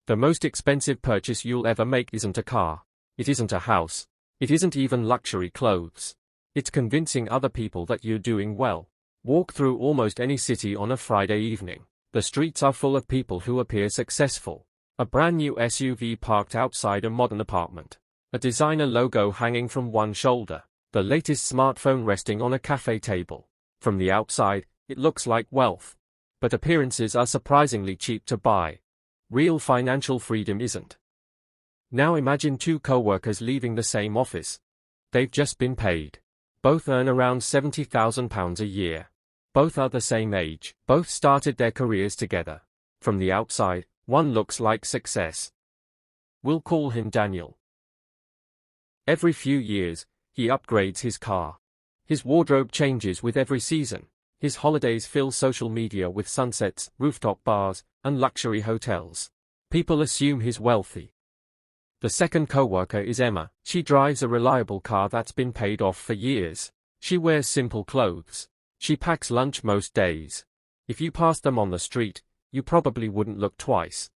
The most expensive purchase you'll ever make isn't a car. It isn't a house. It isn't even luxury clothes. It's convincing other people that you're doing well. Walk through almost any city on a Friday evening. The streets are full of people who appear successful. A brand new SUV parked outside a modern apartment. A designer logo hanging from one shoulder. The latest smartphone resting on a cafe table. From the outside, it looks like wealth. But appearances are surprisingly cheap to buy. Real financial freedom isn't. Now imagine two co-workers leaving the same office. They've just been paid. Both earn around £70,000 a year. Both are the same age. Both started their careers together. From the outside, one looks like success. We'll call him Daniel. Every few years, he upgrades his car. His wardrobe changes with every season. His holidays fill social media with sunsets, rooftop bars, and luxury hotels. People assume he's wealthy. The second co-worker is Emma. She drives a reliable car that's been paid off for years. She wears simple clothes. She packs lunch most days. If you passed them on the street, you probably wouldn't look twice.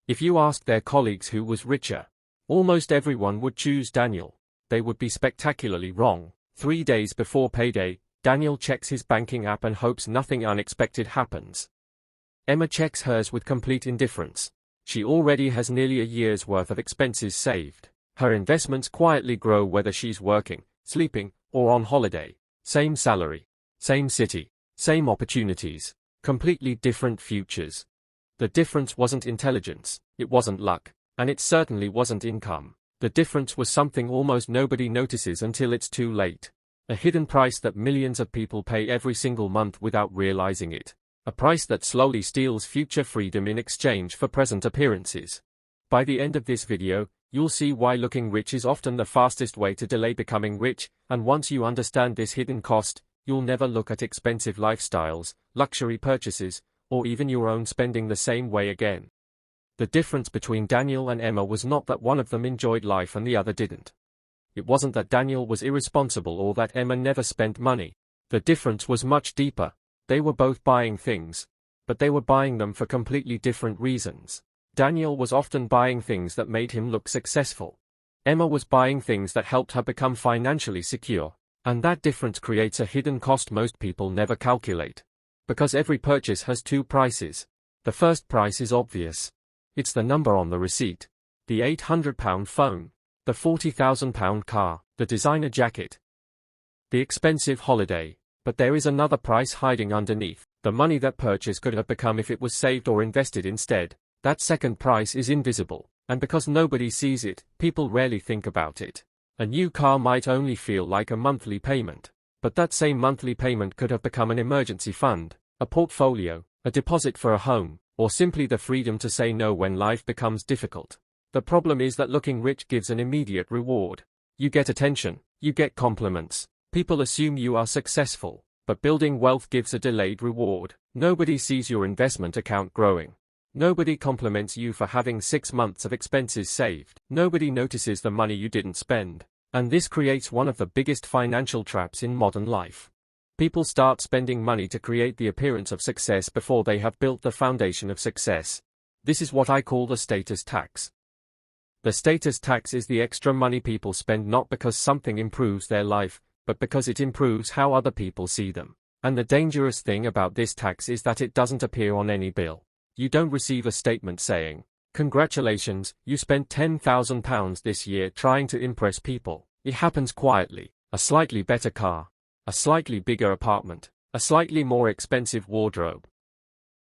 If you asked their colleagues who was richer, almost everyone would choose Daniel. They would be spectacularly wrong. 3 days before payday, Daniel checks his banking app and hopes nothing unexpected happens. Emma checks hers with complete indifference. She already has nearly a year's worth of expenses saved. Her investments quietly grow whether she's working, sleeping, or on holiday. Same salary, same city, same opportunities, completely different futures. The difference wasn't intelligence, it wasn't luck, and it certainly wasn't income. The difference was something almost nobody notices until it's too late. A hidden price that millions of people pay every single month without realizing it. A price that slowly steals future freedom in exchange for present appearances. By the end of this video, you'll see why looking rich is often the fastest way to delay becoming rich, and once you understand this hidden cost, you'll never look at expensive lifestyles, luxury purchases, or even your own spending the same way again. The difference between Daniel and Emma was not that one of them enjoyed life and the other didn't. It wasn't that Daniel was irresponsible or that Emma never spent money. The difference was much deeper. They were both buying things, but they were buying them for completely different reasons. Daniel was often buying things that made him look successful. Emma was buying things that helped her become financially secure, and that difference creates a hidden cost most people never calculate. Because every purchase has two prices. The first price is obvious. It's the number on the receipt. The £800 phone. The £40,000 car. The designer jacket. The expensive holiday. But there is another price hiding underneath. The money that purchase could have become if it was saved or invested instead. That second price is invisible. And because nobody sees it, people rarely think about it. A new car might only feel like a monthly payment. But that same monthly payment could have become an emergency fund, a portfolio, a deposit for a home, or simply the freedom to say no when life becomes difficult. The problem is that looking rich gives an immediate reward. You get attention, you get compliments, people assume you are successful, but building wealth gives a delayed reward. Nobody sees your investment account growing. Nobody compliments you for having 6 months of expenses saved. Nobody notices the money you didn't spend. And this creates one of the biggest financial traps in modern life. People start spending money to create the appearance of success before they have built the foundation of success. This is what I call the status tax. The status tax is the extra money people spend not because something improves their life, but because it improves how other people see them. And the dangerous thing about this tax is that it doesn't appear on any bill. You don't receive a statement saying, "Congratulations, you spent £10,000 this year trying to impress people." It happens quietly. A slightly better car. A slightly bigger apartment. A slightly more expensive wardrobe.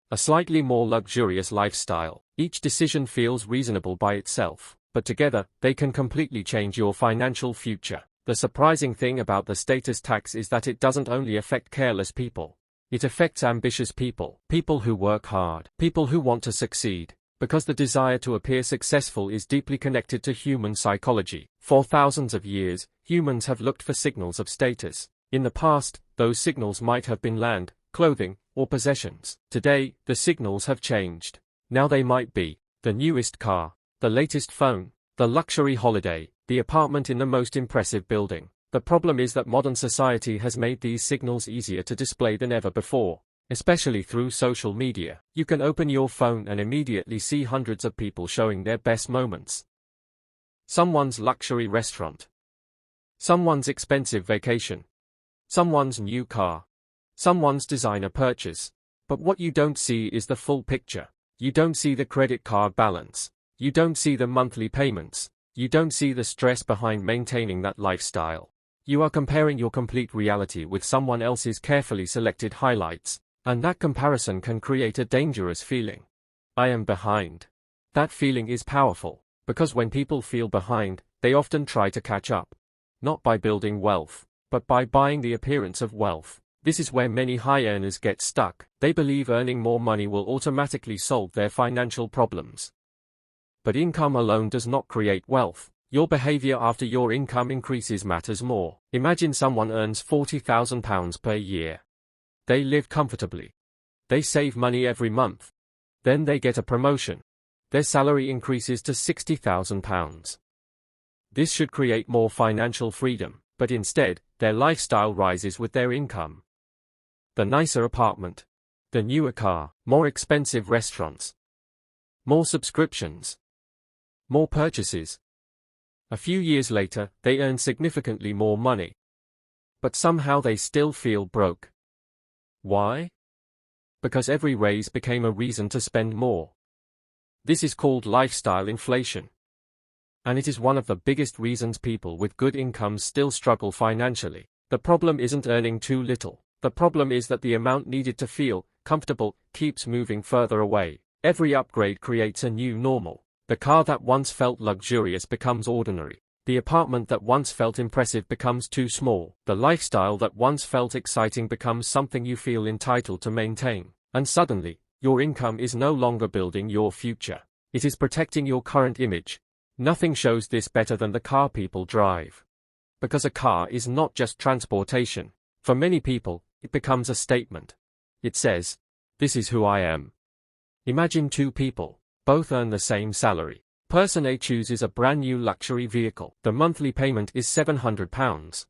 A slightly more luxurious lifestyle. Each decision feels reasonable by itself, but together, they can completely change your financial future. The surprising thing about the status tax is that it doesn't only affect careless people. It affects ambitious people. People who work hard. People who want to succeed. Because the desire to appear successful is deeply connected to human psychology. For thousands of years, humans have looked for signals of status. In the past, those signals might have been land, clothing, or possessions. Today, the signals have changed. Now they might be the newest car, the latest phone, the luxury holiday, the apartment in the most impressive building. The problem is that modern society has made these signals easier to display than ever before. Especially through social media, you can open your phone and immediately see hundreds of people showing their best moments. Someone's luxury restaurant. Someone's expensive vacation. Someone's new car. Someone's designer purchase. But what you don't see is the full picture. You don't see the credit card balance. You don't see the monthly payments. You don't see the stress behind maintaining that lifestyle. You are comparing your complete reality with someone else's carefully selected highlights, and that comparison can create a dangerous feeling. I am behind. That feeling is powerful, because when people feel behind, they often try to catch up. Not by building wealth, but by buying the appearance of wealth. This is where many high earners get stuck. They believe earning more money will automatically solve their financial problems. But income alone does not create wealth. Your behavior after your income increases matters more. Imagine someone earns £40,000 per year. They live comfortably. They save money every month. Then they get a promotion. Their salary increases to £60,000. This should create more financial freedom, but instead, their lifestyle rises with their income. The nicer apartment. The newer car. More expensive restaurants. More subscriptions. More purchases. A few years later, they earn significantly more money. But somehow they still feel broke. Why? Because every raise became a reason to spend more. This is called lifestyle inflation. And it is one of the biggest reasons people with good incomes still struggle financially. The problem isn't earning too little. The problem is that the amount needed to feel comfortable keeps moving further away. Every upgrade creates a new normal. The car that once felt luxurious becomes ordinary. The apartment that once felt impressive becomes too small. The lifestyle that once felt exciting becomes something you feel entitled to maintain. And suddenly, your income is no longer building your future. It is protecting your current image. Nothing shows this better than the car people drive. Because a car is not just transportation. For many people, it becomes a statement. It says, "This is who I am." Imagine two people, both earn the same salary. Person A chooses a brand new luxury vehicle. The monthly payment is £700.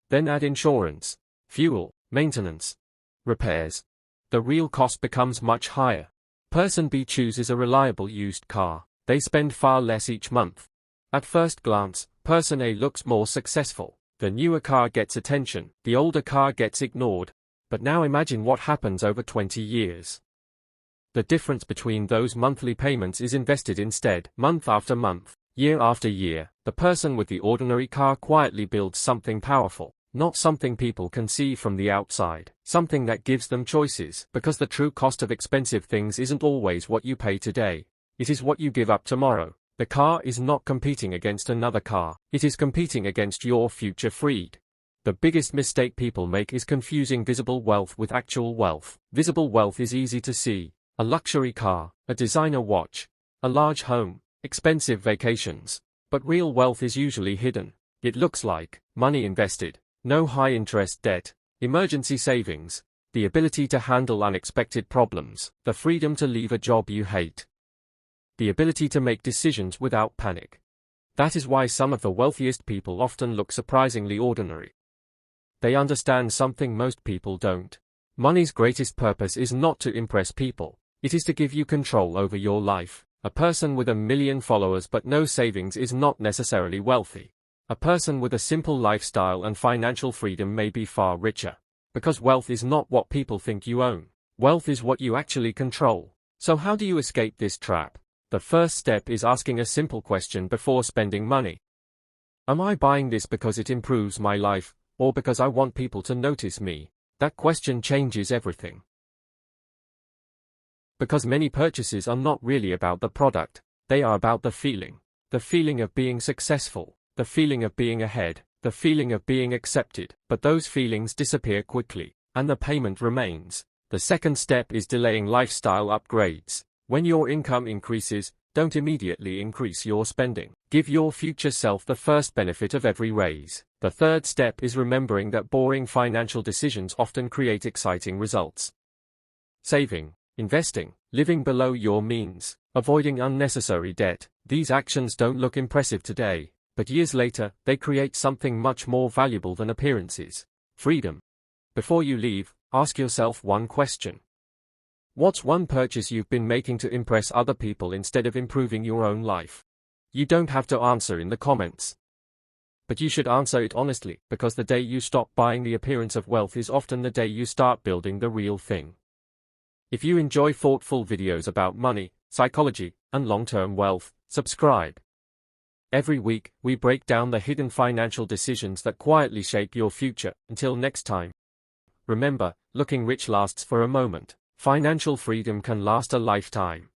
Then add insurance, fuel, maintenance, repairs. The real cost becomes much higher. Person B chooses a reliable used car. They spend far less each month. At first glance, person A looks more successful. The newer car gets attention, the older car gets ignored. But now imagine what happens over 20 years. The difference between those monthly payments is invested instead, month after month, year after year. The person with the ordinary car quietly builds something powerful, not something people can see from the outside, something that gives them choices, because the true cost of expensive things isn't always what you pay today. It is what you give up tomorrow. The car is not competing against another car. It is competing against your future freed. The biggest mistake people make is confusing visible wealth with actual wealth. Visible wealth is easy to see. A luxury car, a designer watch, a large home, expensive vacations. But real wealth is usually hidden. It looks like money invested, no high-interest debt, emergency savings, the ability to handle unexpected problems, the freedom to leave a job you hate, the ability to make decisions without panic. That is why some of the wealthiest people often look surprisingly ordinary. They understand something most people don't. Money's greatest purpose is not to impress people. It is to give you control over your life. A person with 1 million followers but no savings is not necessarily wealthy. A person with a simple lifestyle and financial freedom may be far richer. Because wealth is not what people think you own. Wealth is what you actually control. So how do you escape this trap? The first step is asking a simple question before spending money. Am I buying this because it improves my life, or because I want people to notice me? That question changes everything. Because many purchases are not really about the product, they are about the feeling. The feeling of being successful, the feeling of being ahead, the feeling of being accepted. But those feelings disappear quickly, and the payment remains. The second step is delaying lifestyle upgrades. When your income increases, don't immediately increase your spending. Give your future self the first benefit of every raise. The third step is remembering that boring financial decisions often create exciting results. Saving, investing, living below your means, avoiding unnecessary debt. These actions don't look impressive today, but years later, they create something much more valuable than appearances. Freedom. Before you leave, Ask yourself one question. What's one purchase you've been making to impress other people instead of improving your own life? You don't have to answer in the comments. But you should answer it honestly, because the day you stop buying the appearance of wealth is often the day you start building the real thing. If you enjoy thoughtful videos about money, psychology, and long-term wealth, subscribe. Every week, we break down the hidden financial decisions that quietly shape your future. Until next time. Remember, looking rich lasts for a moment. Financial freedom can last a lifetime.